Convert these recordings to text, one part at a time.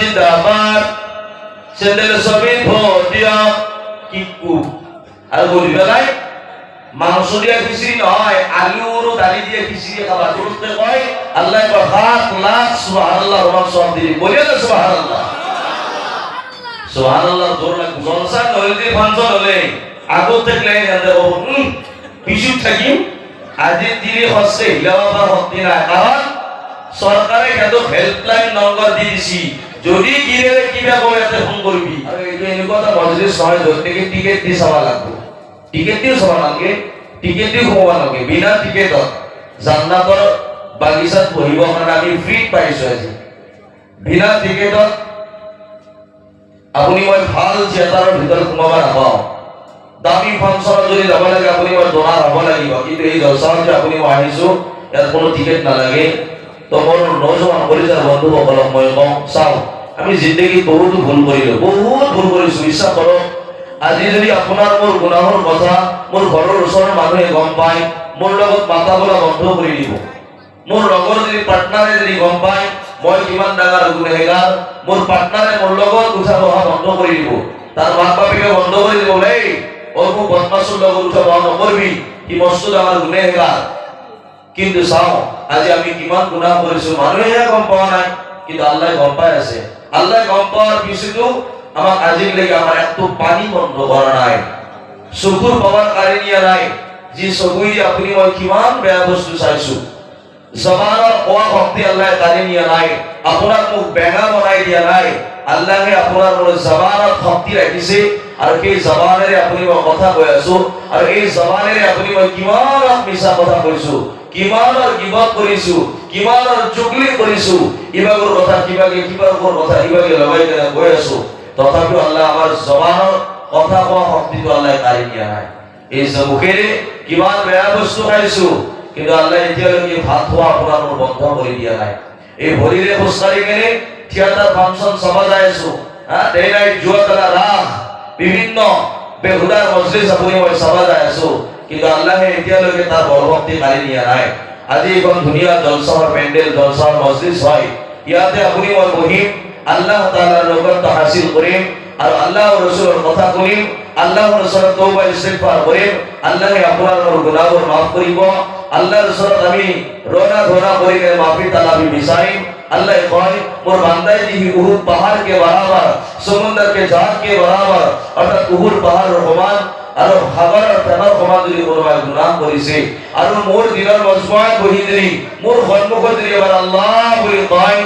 জিন্দাবাদ সেন্ডেল সবই ভোট দিয়া কিকু আর বলি বেলায় মাংস দিয়া খিচুড়ি নহয় আলুর দালি দিয়ে খিচুড়ি খাবা তুলতে কয় আল্লাহ লাখ লাখ সুবহানাল্লাহ রহমান সব দিলি বলিয়া না সুবহানাল্লাহ সুবহানাল্লাহ জোর লাগে জলসা নইলে ফাংশন হলে আগো থেকে এনে পিছু থাকি আজি দিনে হচ্ছে হিলাবার হতে না কারণ সরকারে কত হেল্পলাইন নম্বর দি দিছি যদি গিরে কিবা কই এতে ফোন করবি আর এই এনেকুৱা এটা মজলিস হয় যতে টিকেট দি চাবা লাগবো টিকেট দিও চাবা লাগে টিকেট দিও খোৱা লাগে বিনা টিকেটত জান্নাতৰ বাগিচাত বহিব কাৰণে আমি ফ্ৰী পাইছো আজি বিনা টিকেটত আপুনি মই ভাল থিয়েটাৰৰ ভিতৰত সোমাব নাপাওঁ দামী ফাংচনত যদি যাব লাগে আপুনি মই ডোনাৰ হ'ব লাগিব কিন্তু এই জলসাত যে আপুনি মই আহিছো ইয়াত কোনো টিকেট নালাগে তো মোৰ নজওয়ান পৰিজাৰ বন্ধুসকলক মই কওঁ চাও আমি জিন্দগী বহুত ভুল কৰিছো বিশ্বাস কৰক আজি যদি আপোনাৰ মোৰ গুনাহৰ কথা মোৰ ঘৰৰ ওচৰৰ মানুহে গম পায় মোৰ লগত মাতা বলা বন্ধ কৰি দিব মোৰ লগৰ যদি পাৰ্টনাৰে যদি গম পায় মই কিমান ডাঙৰ গুনাহগাৰ মোৰ পাৰ্টনাৰে মোৰ লগত উঠা বহা বন্ধ কৰি দিব তাৰ মাক বাপেকে বন্ধ কৰি দিব এই ওর মু বদমাসুর লগত উঠা বহা নকৰবি কি মস্ত ডাঙৰ গুনাহগাৰ কিন্তু চাও আজি আমি কিমান গুনাহ কৰিছো মানুহে গম পোৱা নাই কিন্তু আল্লাহ গম পাই আছে আল্লাহ গম পাওয়ার পিছতো আমাক আজি লাগি আমার একটু পানি বন্ধ করা নাই চকুৰ পাৱাৰ কাঢ়ি নিয়া নাই যি চকুই আপুনি মই কিমান বেয়া বস্তু চাইছো জবানৰ কোৱা শক্তি আল্লাহ কাঢ়ি নিয়া নাই আপোনাক মুখ বেঙা বনাই দিয়া নাই আল্লাহে আপোনাৰ মোৰ জবানত শক্তি ৰাখিছে আৰু এই জবানেৰে আপুনি মই কথা কৈ আছো আৰু এই জবানেৰে আপুনি মই কিমান মিছা কথা কৈছো কিমানৰ গিবত কৰিছো কিমানৰ চুগলি কৰিছো ইবাগৰ কথা কিবাগৰ কথা ইবাগে লগাই কেনে কৈ আছো তথাপিও আল্লাহ আমাৰ জবানৰ কথা কোৱা শক্তিটো আল্লাহ কাঢ়ি নিয়া নাই এই মুখেৰে কিমান বেয়া বস্তু খাইছো কিন্তু আল্লাহ এতিয়ালৈকে ভাত খোৱা আপোনাৰ মোৰ বন্ধ কৰি দিয়া নাই এই ভৰিৰে খোজকাঢ়ি কেনে থিয়েটাৰ ফাংচন চাব যাই আছো ডে নাইট জুৱাতলা ৰাস বিভিন্ন বেহুদাৰ মজলিস আপুনি মই চাব যাই আছো কিন্তু আল্লাহে এতিয়ালৈকে তাৰ বলশক্তি কাঢ়ি নিয়া নাই আজি এখন ধুনীয়া জলসাৰ পেণ্ডেল জলসাৰ মজলিস হয় ইয়াতে আপুনি মই বহিম আল্লাহ তাআলাৰ লগত হাসিল কৰিম আৰু আল্লাহ ও ৰাসূলৰ কথা শুনিম আল্লাহ ও ৰাসূলৰ তওবা ইস্তিগফাৰ কৰিম আল্লাহে আপোনাৰ মোৰ গুনাহবোৰ মাফ কৰিব আল্লাহৰ ওচৰত আমি ৰনা ধৰা কৰি মাফি তালাবি বিচাৰিম আল্লাহ কয় মোর বান্দাই দিহি উহুদ পাহাড় के बराबर সমুদ্র के जात के बराबर অর্থাৎ উহুদ পাহাড়ৰ সমান আৰু সাগৰৰ তেনৰ সমান যদি কোনোবাই গুনাহ কৰিছে আৰু মোৰ দিনৰ মজমুআত বহি যদি মোৰ সন্মুখত যদি এবাৰ আল্লাহ বুলি কয়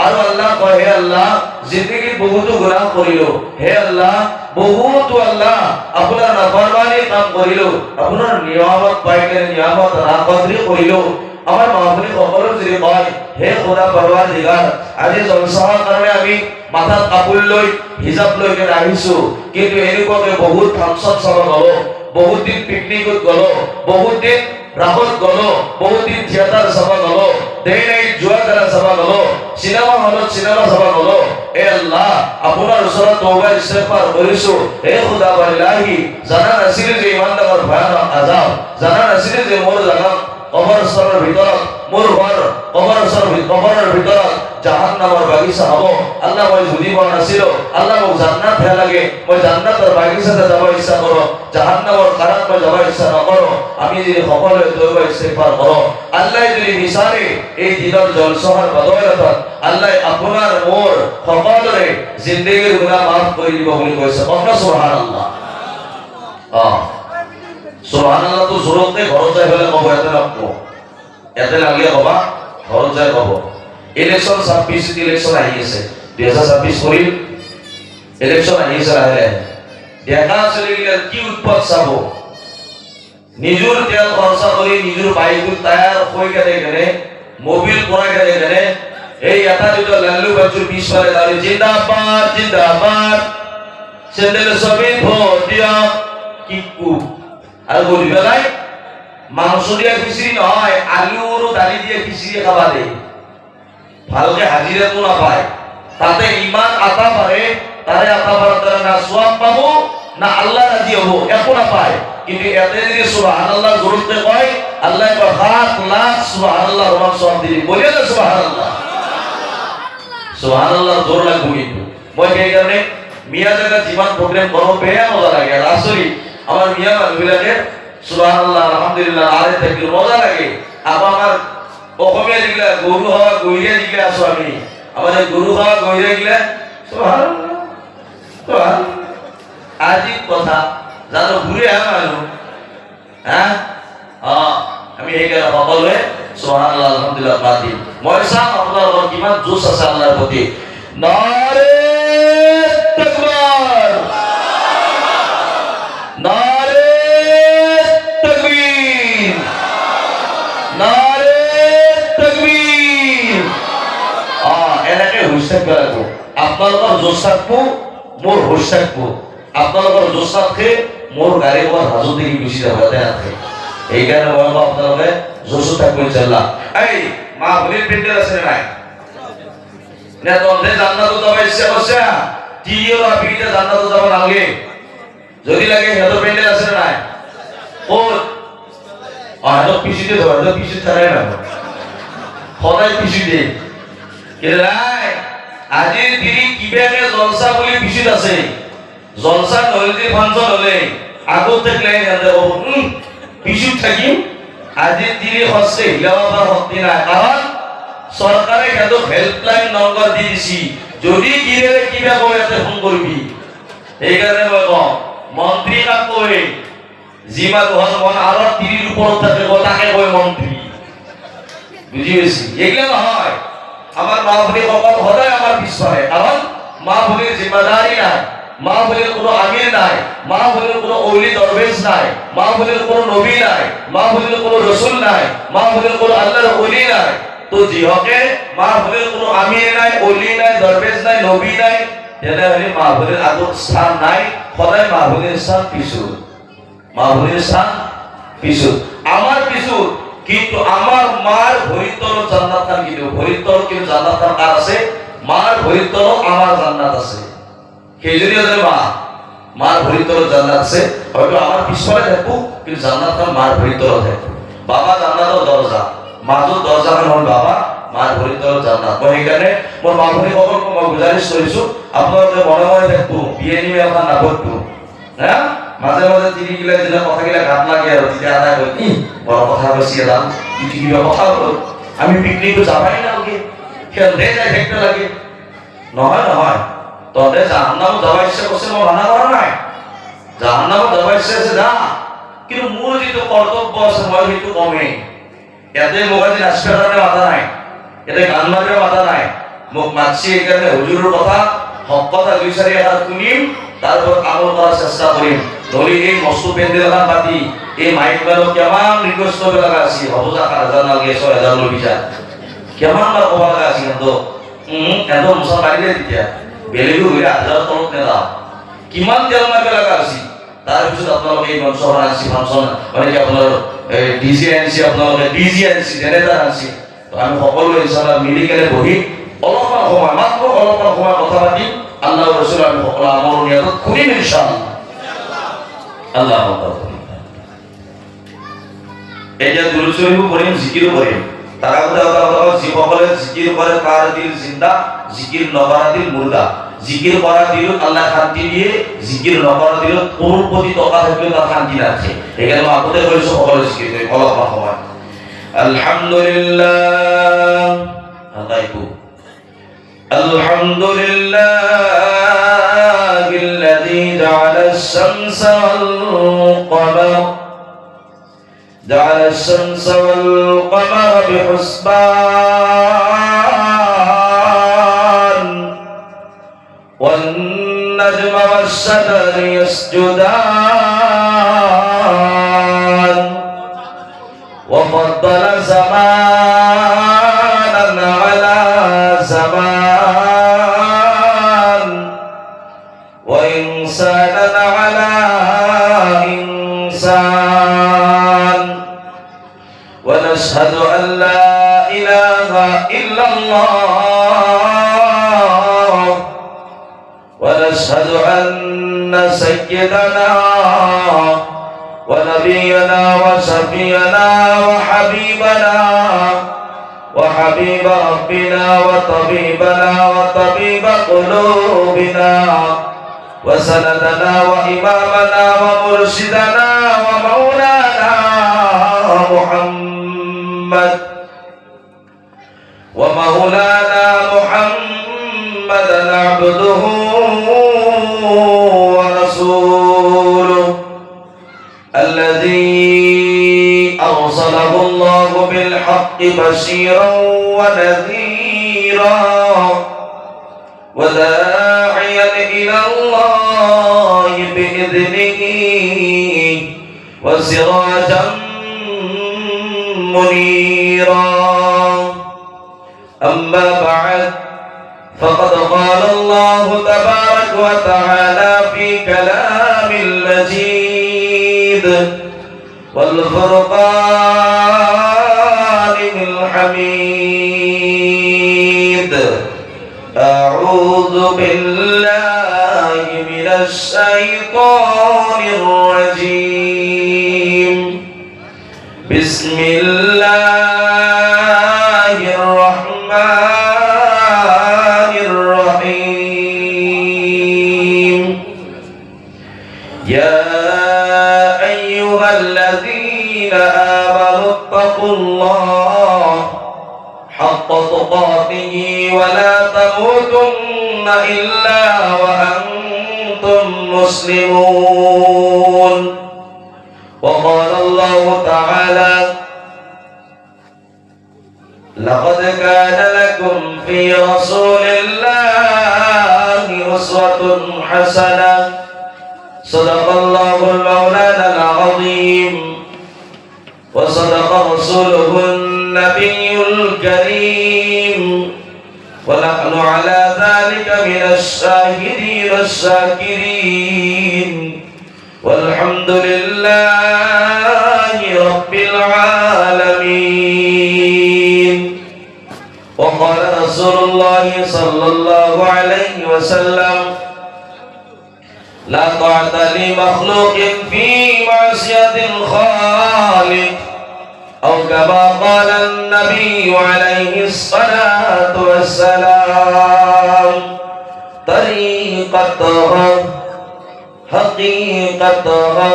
আৰু আল্লাহ কয় হে আল্লাহ জিন্দগী বহুত গুনাহ কৰিলো হে আল্লাহ বহুত আল্লাহ আপোনাৰ নাফরমানি কাম কৰিলো আপোনাৰ নিয়ামত পাই কেনে নিয়ামত নাকদৰি কৰিলো আমার মাহফিল সকলৰ যদি কয় হে খোদা পৰৱাৰদিগাৰ আজি জলসাৰ কাৰণে আমি মাথাত কাপোৰ লৈ হিজাব লৈ কেনে আহিছো কিন্তু এনেকুৱাকে বহুত ফাংচন চাব গলো বহুত দিন পিকনিকত গলো বহুত দিন ৰাহত গলো বহুত দিন থিয়েটাৰ চাব গলো ডে নাইট জুৱাতলা চাব গলো সিনেমা হলত সিনেমা চাব গলো এ আল্লাহ আপোনাৰ ওচৰত তওবা ইস্তিগফাৰ কৰিছো হে খোদা বলিলাহি জানা নাছিল যে ইমান ডাঙৰ ভয়ানক আযাব জানা নাছিল যে মোৰ জানা কবৰস্থানৰ ভিতৰত মোৰ ঘৰ কবৰৰ ভিতৰত জাহান্নামৰ বাগিচা হ'ব আল্লাহ মই বুজিব নাছিলো আল্লাহ মোক জান্নাত হে লাগে মই জান্নাতৰ বাগিচাতে যাব ইচ্ছা কৰো জাহান্নামৰ কাৰাত মই যাব ইচ্ছা নকৰো আমি যদি সকলোৱে তওবা ইস্তিগফাৰ কৰো আল্লাহ যদি বিচাৰে এই দিনৰ জলসাৰ বদৌলতত আল্লাহ আপোনাৰ মোৰ সকলোৰে জিন্দগীৰ গুনাহ মাফ কৰি দিব বুলি কৈছে সুবহানাল্লাহ সুবহানাল্লাহ তো জোৰতে ঘৰত যাই ফেলে কব এতে লাগিয়ে কবা ঘৰত যাই কব ইলেকশন 26 ইলেকশন আহি আছে 2026 কৰিল ইলেকশন আহি আছে লাহে দেখা চলি গেল কি উৎপাত চাব নিজুৰ তেল খৰচা কৰি নিজুৰ বাইক টায়াৰ হৈ কেনে মোবিল পৰাই কেনে এই এটা দুটা লালু বাজুৰ পিছফালে দাঁড়িয়ে জিন্দাবাদ জিন্দাবাদ সেন্দেল সবই ভোট দিয়া কিকু আর বলি বেলায় মাংস দিয়া খিচুড়ি নহয় আলুর দালি দিয়ে খিচুড়ি খাবা দে ভালকে হাজিরা তো না পায় তাতে ইমান আতা পারে তারে আতা পারার দ্বারা না সওয়াব পাবো না আল্লাহ রাজি হবো একো না পায় কিন্তু এতে যদি সুবহানাল্লাহ জোরতে কয় আল্লাহ লাখ লাখ সুবহানাল্লাহ রহমান সওয়াব দিবি বলিয়া না সুবহানাল্লাহ সুবহানাল্লাহ জোর লাগবো কিন্তু মই সেই কাৰণে মিয়া জায়গা যিমান প্রোগ্রাম করো বেয়া মজা লাগে আর আসলে আমার মিয়া মানুষবিলাকে সুবহানাল্লাহ আলহামদুলিল্লাহ আরে তাকবীর মজা লাগে আমার অসমীয়া দিগলা গরু হওয়া গইরা দিগলা আছো আমি আমার গরু হওয়া গইরা দিগলা সুবহানাল্লাহ সুবহানাল্লাহ আজিব কথা জানো ঘুরে মানুষ হ্যাঁ আমি এইকাৰণে সকলোৱে সুবহানাল্লাহ আলহামদুলিল্লাহ পাতি মই চাম আপোনালোকৰ কিমান জোচ আছে আল্লাহৰ প্ৰতি নাৰে তাকবীৰ নাৰে তাকবীৰ নারে তাকবীর এনেকে হুঁশ থাকিব লাগিব আপোনালোকৰ জোচ থাকবো মোৰ হুঁশ থাকবো আপোনালোকৰ জোচ থাকে মোৰ গাড়ী ঘৰ হাজত দেখি গুচি যাব থাকে এইকাৰণে মই আপোনালোকে জোচ থাকবো ইনশাআল্লাহ এই মা ভলিৰ পেণ্ডেল আছে নাই নে তহঁতে জান্নাতত যাব ইচ্ছা কৰিছা তিৰিও আপিকিটা জান্নাতত যাব নালাগে যদি লাগে সিহঁতৰ পেণ্ডেল আছে নাই ক'ত আদক পিছিতে ধরে পিছিতে ছাড়াই না সদায় পিছিতে কেলাই আজিৰ দিৰি কিবাকে জলসা বুলি পিছিত আছে জলসা নলদি ফাংশন হলে আগত থাকলে হেঁতে পিছিত থাকিম আজিৰ দিৰি হচ্ছে হিলাবার শক্তি নাই কারণ সরকারে হেঁতক হেল্পলাইন নম্বর দি দিছি যদি কিরে কিবা কয় এতে ফোন করবি এইকাৰণে মই কওঁ মন্ত্রী কাক কয় জিমা দোহান মন আর 30 উপর থাকে তাকে কয় মন্ত্রী বুঝি গেছি এগুলা নহয় আমার মা ভনি সকল সদায় আমার পিছনে কারণ মা ভনির জিম্মাদারি নাই মা ভনির কোনো আমির নাই মা ভনির কোনো ওলি দরবেশ নাই মা ভনির কোনো নবী নাই মা ভনির কোনো রাসূল নাই মা ভনির কোনো আল্লাহর ওলি নাই তো জিহকে মা ভনির কোনো আমির নাই ওলি নাই দরবেশ নাই নবী নাই তেনেহলে মা ভনির আগত স্থান নাই সদায় মা ভনির স্থান পিছুত মাহবুবের স্থান পিছু আমার পিছু কিন্তু আমার মার ভরিতর জান্নাত খান কিন্তু ভরিতর কিন্তু জান্নাত খান কার আছে মার ভরিতর আমার জান্নাত আছে সেই যদি আছে মার ভরিতর জান্নাত আছে হয়তো আমার পিছনে থাকবো কিন্তু জান্নাত খান মার ভরিতর থাকবো বাবা জান্নাতের দরজা মাজত দরজা হল বাবা মার ভরিতর জান্নাত মই সেইকাৰণে মোৰ মা ভনী সকলক মই গুজাৰিশ কৰিছো আপোনালোকে মনে মনে থাকবো বিয়ে নিয়ে এখন নাপতো হ্যাঁ মাঝে মাঝে তিনি গিলা যেটা কথা গিলা ঘাট লাগে আর তিনি আদা কই কি বড় কথা বসি এলাম কি কি কথা হলো আমি পিকনিক যাবাই না ওকে খেলতে যাই দেখতে লাগে নহয় নহয় তবে জাহান্নাম যাবা ইচ্ছা করছে মই মানা করা নাই জাহান্নাম যাবা ইচ্ছা আছে না কিন্তু মোৰ যেটো কর্তব্য আছে মই সেইটো কমে ইয়াতে মোবাইল নাচৰ কাৰণে মাথা নাই ইয়াতে গান মাৰিব মাথা নাই মোক মাছি এইকাৰণে হুজুৰৰ কথা হক কথা দুই চাৰি এটা শুনিম তারপর আমল করার চেষ্টা করিম নলি এই মস্ত পেন্ডেল খান পাতি এই মাইক বালো কেমন রিকোয়েস্ট করে লাগা আছি হবজা কারজান লাগে 6000 লো বিচার কেমন বার কবা লাগা আছি তো এত মুসা মারিলে দিয়া বেলেগু হইরা 1000 তলত নেলা কিমান তেল মারবে লাগা আছি তার পিছত আপোনালোকে এই মঞ্চ আনছি ফাংশন মানে কি আপনার ডিজে আনছি আপোনালোকে ডিজে আনছি জেনেটার আনছি তো আমি সকলোৱে ইনশাআল্লাহ মিলি কেনে বহি অলপমান সময় মাত্র অলপমান সময় কথা পাতিম আল্লাহ রাসূল আমি সকল আমল নিয়ত করিম ইনশাআল্লাহ আল্লাহ আকবার এই যে দুরূদ শরীফ পড়িম জিকির করিম তারা কথা জীবকলে জিকির করে তার দিল জিন্দা জিকির নকরা দিল মুর্দা জিকির করা দিল আল্লাহ শান্তি দিয়ে জিকির নকরা দিল কোন প্রতি টকা থাকলে তার শান্তি রাখে এখানে আপনি কইছো সকলে জিকির করি অলপমান সময় আলহামদুলিল্লাহ আল্লাহু الحمد لله الذي جعل الشمس والقمر بحسبان والنجم والشجر يسجدان وفضل زمانا على زمان وإنسانا على إنسان ونشهد أن لا إله إلا الله ونشهد أن سيدنا ونبينا وشفينا وحبيبنا وحبيب ربنا وطبيبنا قلوبنا وسندنا وإمامنا ومرشدنا ومولانا محمد عبده ورسوله الذي أرسله الله بالحق بشيرا ونذيرا وداعيا إلى الله بإذنه وسراجا منيرا. أما بعد، فقد قال الله تبارك وتعالى في كلام المجيد والفرقان الحميد: أعوذ بالله من الشيطان الرجيم. بسم الله الرحمن الرحيم. يا أيها الذين آمنوا اتقوا الله حق تقاته ولا تموتن إلا وأنتم مسلمون. وقال الله تعالى: لقد كان لكم في رسول الله أسوة حسنة. صدق الله المولانا العظيم وصدق رسوله النبي الكريم، ونحن على ذلك من الشاهدين الشاكرين، والحمد لله رب العالمين. وقال رسول الله صلى الله عليه وسلم: لا طاعة لمخلوق في معصية الخالق، أو كما قال النبي عليه الصلاة والسلام: طريقتها حقيقتها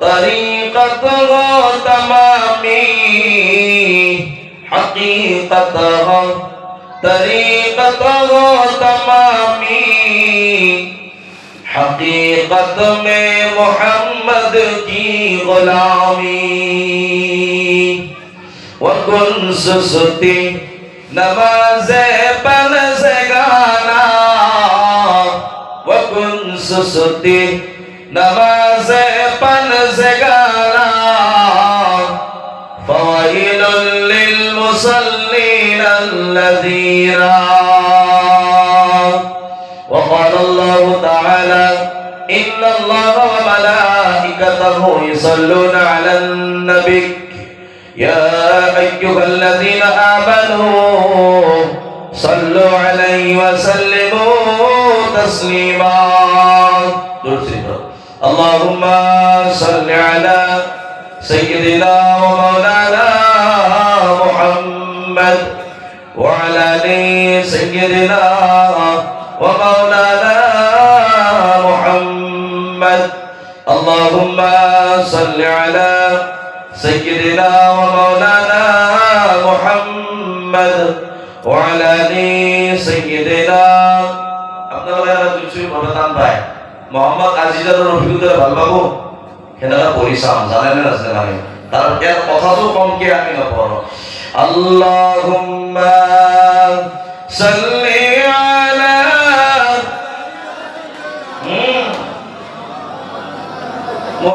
طريقتها تمامي، حقيقتها طریقتها تمامی، حقیقت میں محمد کی غلامی. وکن سستی نماز پنزگانا، وکن سستی نماز پنزگانا، فویل للمصلين الذين. وقال الله تعالى: إن الله وملائكته يصلون على النبي يا أيها الذين آمنوا صلوا عليه وسلموا تسليما. اللهم صل على سيدنا ومولانا محمد وعلى آل سيدنا ومولانا محمد. اللهم صل على سيدنا ومولانا محمد وعلى آل سيدنا. আপনারা কিছুই বলতাম ভাই মোহাম্মদ আজিজুর রফিকুদ্দিন ভালবাবু কেনারা পরিশ্রম জানেন না জানেন তার এর কথা তো কম কে আমি না পড়ো। আল্লাহুম্মা সাল্লি